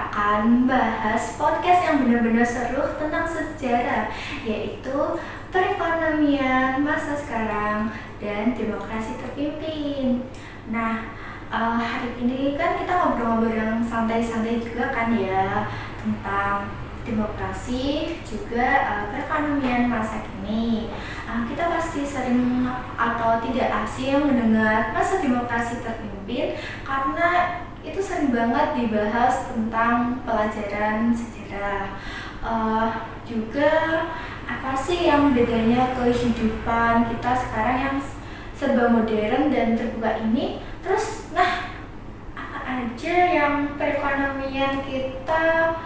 akan bahas podcast yang benar-benar seru tentang sejarah, yaitu perekonomian masa sekarang dan demokrasi terpimpin. Nah, hari ini kan kita ngobrol-ngobrol yang santai-santai juga kan ya, tentang demokrasi juga perekonomian masa kini. Kita pasti sering atau tidak asing mendengar masa demokrasi terpimpin karena itu sering banget dibahas tentang pelajaran sejarah. Juga apa sih yang bedanya kehidupan kita sekarang yang serba modern dan terbuka ini? Terus, apa aja yang perekonomian kita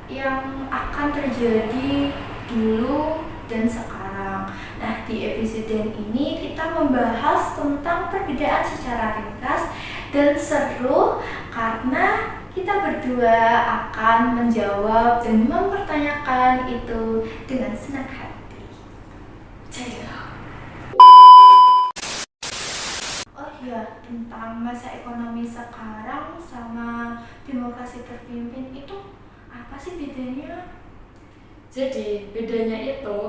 yang akan terjadi dulu dan sekarang. Nah, di episode ini kita membahas tentang perbedaan secara ringkas dan seru karena kita berdua akan menjawab dan mempertanyakan itu dengan senang hati. Jaya. Oh iya, tentang masa ekonomi sekarang sama demokrasi terpimpin itu apa sih bedanya? Jadi bedanya itu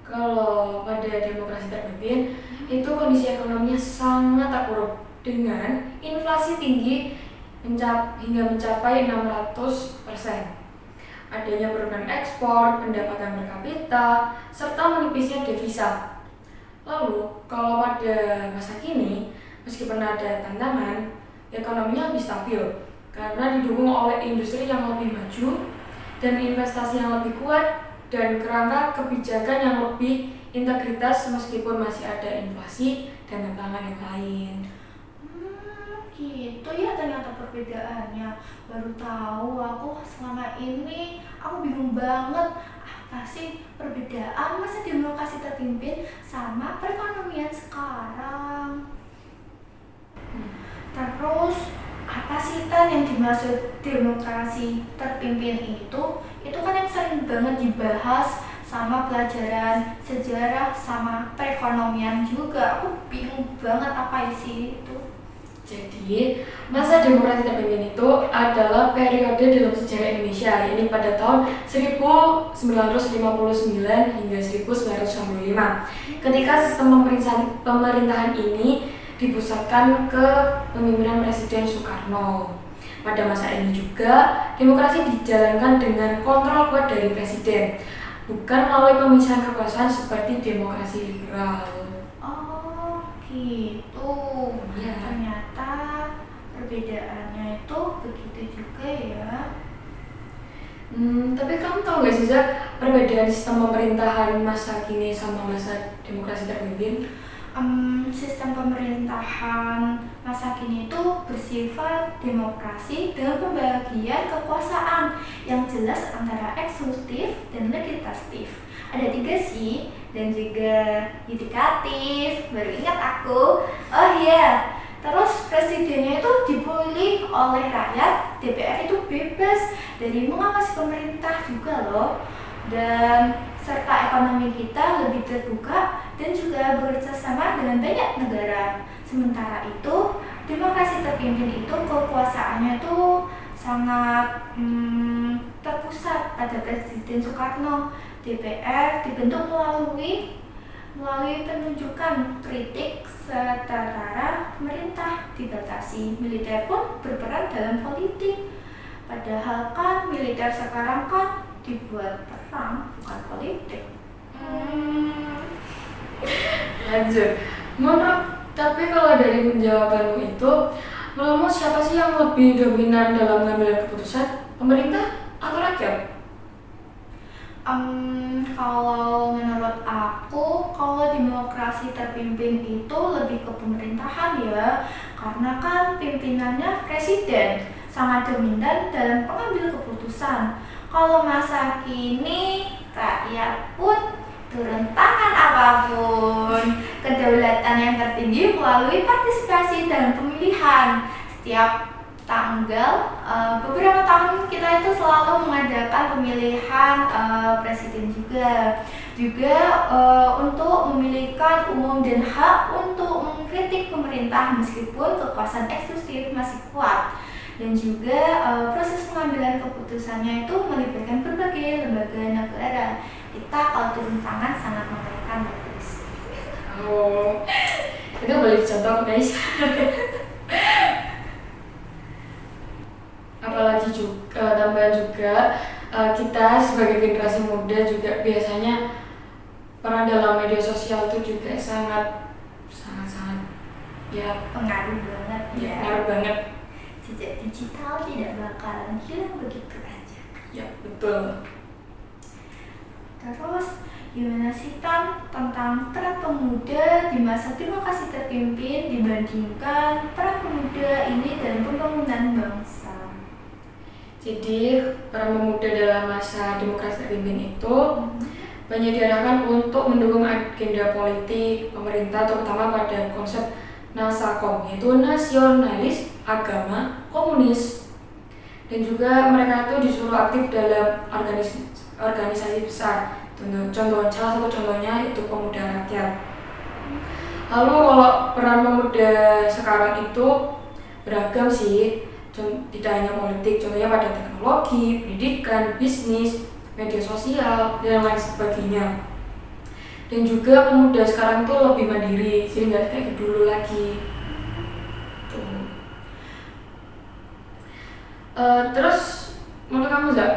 kalau pada demokrasi terpimpin itu kondisi ekonominya sangat terpuruk dengan inflasi tinggi hingga mencapai 600%. Adanya penurunan ekspor, pendapatan per kapita, serta menipisnya devisa. Lalu kalau pada masa kini, meskipun ada tantangan, ekonominya lebih stabil karena didukung oleh industri yang lebih maju dan investasi yang lebih kuat dan kerangka kebijakan yang lebih integritas meskipun masih ada inflasi dan tantangan yang lain. Gitu ya ternyata perbedaannya. Baru tahu aku selama ini aku bingung banget apa sih perbedaan masa demokrasi terpimpin sama perekonomian sekarang. Terus apa sih Tan yang dimaksud demokrasi terpimpin itu? Itu kan yang sering banget dibahas sama pelajaran sejarah sama perekonomian juga. Aku bingung banget apa isi itu. Jadi, masa demokrasi terpimpin itu adalah periode dalam sejarah Indonesia, yaitu pada tahun 1959 hingga 1965. Ketika sistem pemerintahan ini dipusatkan ke pemimpinan Presiden Soekarno. Pada masa ini juga, demokrasi dijalankan dengan kontrol kuat dari Presiden, bukan melalui pemisahan kekuasaan seperti demokrasi liberal. Oh, gitu. Ya. Ternyata perbedaannya itu begitu juga ya. Tapi kamu tahu gak sih Zak, perbedaan sistem pemerintahan masa kini sama masa demokrasi terpimpin? Sistem pemerintahan masa kini itu bersifat demokrasi dengan pembagian kekuasaan yang jelas antara eksekutif dan legislatif. Ada 3 sih, dan juga yudikatif, baru ingat aku. Oh iya, terus presidennya itu dipilih oleh rakyat, DPR itu bebas dari mengawasi pemerintah juga loh. Dan serta ekonomi kita lebih terbuka dan juga bekerja sama dengan banyak negara. Sementara itu, demokrasi terpimpin itu kekuasaannya tuh sangat terpusat pada Presiden Soekarno. DPR dibentuk melalui penunjukan kritik setara pemerintah dibatasi. Militer pun berperan dalam politik. Padahal kan militer sekarang kan dibuat perang, bukan politik. Lanjut. Tapi kalau dari penjawabanmu itu, menurutmu siapa sih yang lebih dominan dalam mengambil keputusan? Pemerintah atau rakyat? Kalau menurut aku, kalau demokrasi terpimpin itu lebih ke pemerintahan ya, karena kan pimpinannya presiden sangat dominan dalam pengambil keputusan. Kalau masa kini, rakyat pun turun tangan apapun. Kedaulatan yang tertinggi melalui partisipasi dalam pemilihan. Setiap tanggal, beberapa tahun kita itu selalu mengadakan pemilihan presiden juga untuk memilihkan umum dan hak untuk mengkritik pemerintah meskipun kekuasaan eksekutif masih kuat. Dan juga proses pengambilan keputusannya itu melibatkan berbagai lembaga negara. Kita kalau turun tangan sangat mengerikan, guys. Oh, itu boleh dicontoh guys. Apalagi juga tambahan juga kita sebagai generasi muda juga biasanya peran dalam media sosial itu juga sangat ya Pengaruh banget ya. pengaruh banget. Jejak digital tidak bakalan hilang begitu aja. Ya betul. Terus gimana sih Tan tentang peran pemuda di masa demokrasi terpimpin dibandingkan peran pemuda ini dalam pembangunan bangsa? Jadi peran pemuda dalam masa demokrasi terpimpin itu banyak diarahkan untuk mendukung agenda politik pemerintah, terutama pada konsep NASAKOM, yaitu nasionalis, agama, komunis. Dan juga mereka itu disuruh aktif dalam organisasi besar. Salah satu contohnya itu Pemuda Rakyat. Lalu kalau peran pemuda sekarang itu beragam sih, tidak hanya politik, contohnya pada teknologi, pendidikan, bisnis, media sosial, dan lain sebagainya. Dan juga pemuda sekarang tuh lebih mandiri, jadi nggak kayak dulu lagi. Tuh. Terus menurut kamu Zak,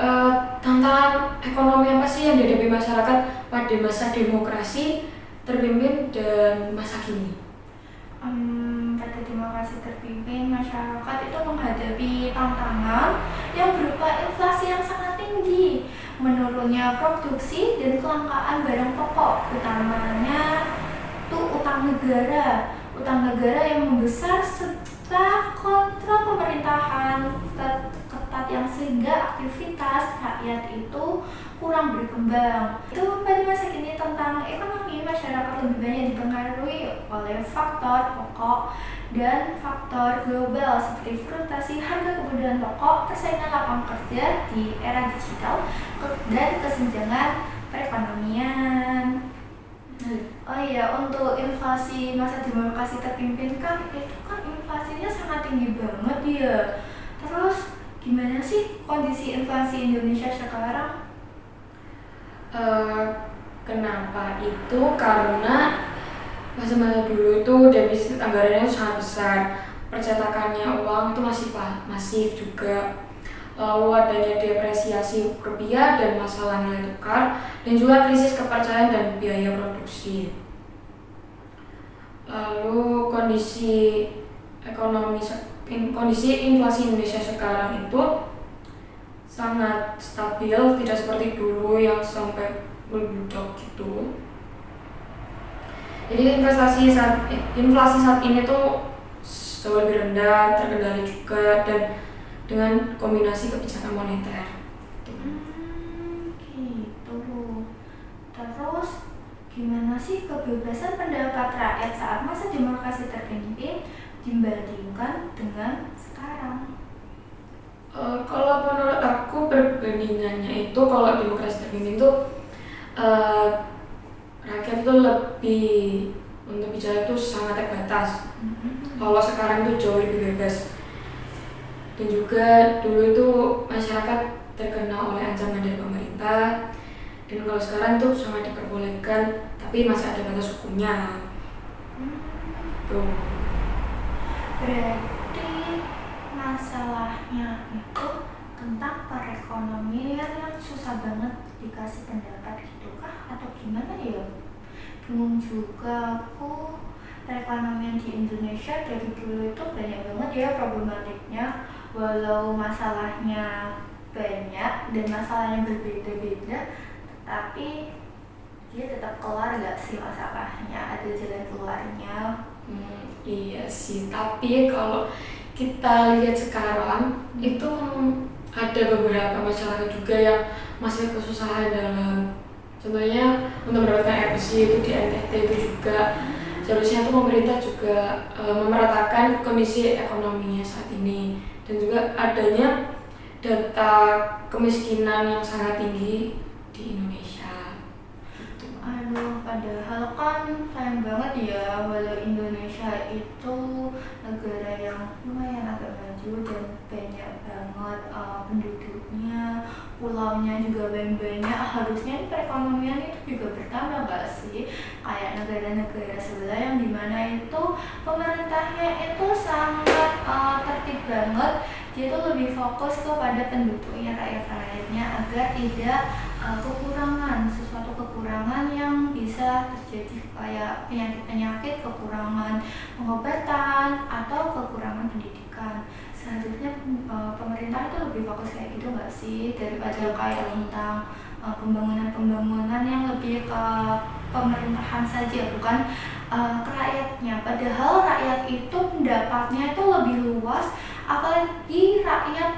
tantangan ekonomi apa sih yang dihadapi masyarakat pada masa demokrasi terpimpin dan masa kini? Pada demokrasi terpimpin, masyarakat itu menghadapi tantangan yang berupa inflasi yang sangat tinggi, menurunnya produksi dan kelangkaan barang pokok, utamanya itu utang negara yang membesar serta kontrol pemerintahan ketat yang sehingga aktivitas rakyat itu kurang berkembang. Itu pada masa kini tentang ekonomi, masyarakat lebih banyak dipengaruhi oleh faktor pokok dan faktor global seperti fluktuasi harga kebutuhan pokok, persaingan lapangan kerja di era digital, dan kesenjangan perekonomian. Oh iya, untuk inflasi masa demokrasi terpimpin kan itu kan inflasinya sangat tinggi banget ya. Terus gimana sih kondisi inflasi Indonesia sekarang? Kenapa itu? Karena masa-masa dulu itu defisit anggarannya sangat besar, percetakannya uang itu masih masif juga, lalu adanya depresiasi rupiah dan masalah nilai tukar, dan juga krisis kepercayaan dan biaya produksi. Lalu kondisi inflasi Indonesia sekarang itu sangat stabil, tidak seperti dulu yang sampai meledak gitu. Jadi inflasi saat ini tuh jauh lebih rendah, terkendali juga, dan dengan kombinasi kebijakan moneter. Gitu. Terus gimana sih kebebasan pendapat rakyat saat masa demokrasi terpimpin dibandingkan dengan sekarang? Kalau menurut aku perbandingannya itu kalau demokrasi terpimpin itu rakyat itu lebih untuk bicara itu sangat terbatas. Kalau sekarang itu jauh lebih bebas. Dan juga dulu itu masyarakat terkena oleh ancaman dari pemerintah. Dan kalau sekarang itu sangat diperbolehkan, tapi masih ada batas hukumnya. Tuh. Berarti masalahnya itu tentang perekonomian yang susah banget dikasih pendapat gitu kah? Atau gimana ya? Bingung juga aku. Perekonomian di Indonesia dari dulu itu banyak banget ya problematiknya, walau masalahnya banyak dan masalahnya berbeda-beda, tapi dia tetap keluar gak sih masalahnya, ada jalan keluarnya. Iya sih, tapi kalau kita lihat sekarang itu ada beberapa masyarakat juga yang masih kesusahan dalam, contohnya untuk mendapatkan air bersih itu di NTT itu juga seharusnya tuh pemerintah juga memeratakan kondisi ekonominya saat ini, dan juga adanya data kemiskinan yang sangat tinggi di Indonesia. Gitu. Aduh, padahal kan sayang banget ya, walau Indonesia itu negara yang lumayan agak maju dan banyak banget penduduknya, pulaunya juga banyak, harusnya perekonomian itu juga bertambah nggak sih? Kayak negara-negara sebelah yang dimana itu pemerintahnya itu sangat tertib banget, dia itu lebih fokus kepada penduduknya, rakyat-rakyatnya agar tidak sesuatu kekurangan yang bisa terjadi kayak penyakit-penyakit, kekurangan pengobatan atau kekurangan pendidikan. Seharusnya pemerintah itu lebih fokus kayak gitu nggak sih, daripada kayak tentang pembangunan-pembangunan yang lebih ke pemerintahan saja, bukan ke rakyatnya. Padahal rakyat itu pendapatnya itu lebih luas, apalagi rakyat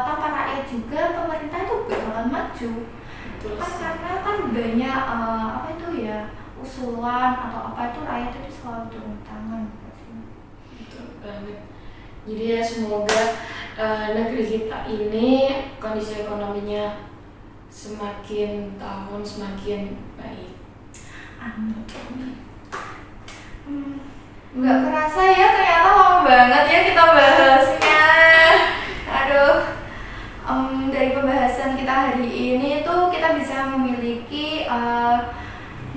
tanpa rakyat juga pemerintah itu gak bakal maju. Betul Kan sih. karena kan banyak usulan atau apa itu rakyat itu selalu turun tangan nggak sih? Betul banget. Jadi ya semoga negeri kita ini kondisi ekonominya semakin tahun semakin baik. Amin. Nggak kerasa ya, ternyata lama banget ya kita bahasnya. Aduh, dari pembahasan kita hari ini tuh kita bisa memiliki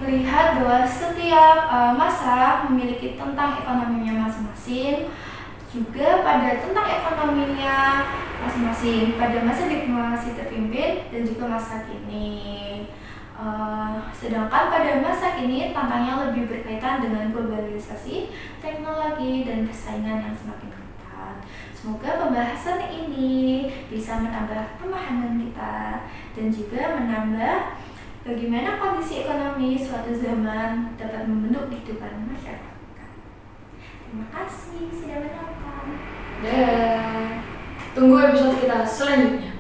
melihat bahwa setiap masa memiliki tentang ekonominya masing-masing, juga pada tentang ekonominya masing-masing pada masa diplomasi terpimpin dan juga masa kini. Sedangkan pada masa kini tantangannya lebih berkaitan dengan globalisasi, teknologi, dan persaingan yang semakin ketat. Semoga pembahasan ini bisa menambah pemahaman kita dan juga menambah bagaimana kondisi ekonomi suatu zaman dapat membentuk kehidupan masyarakat. Terima kasih sudah menonton. Tunggu episode kita selanjutnya.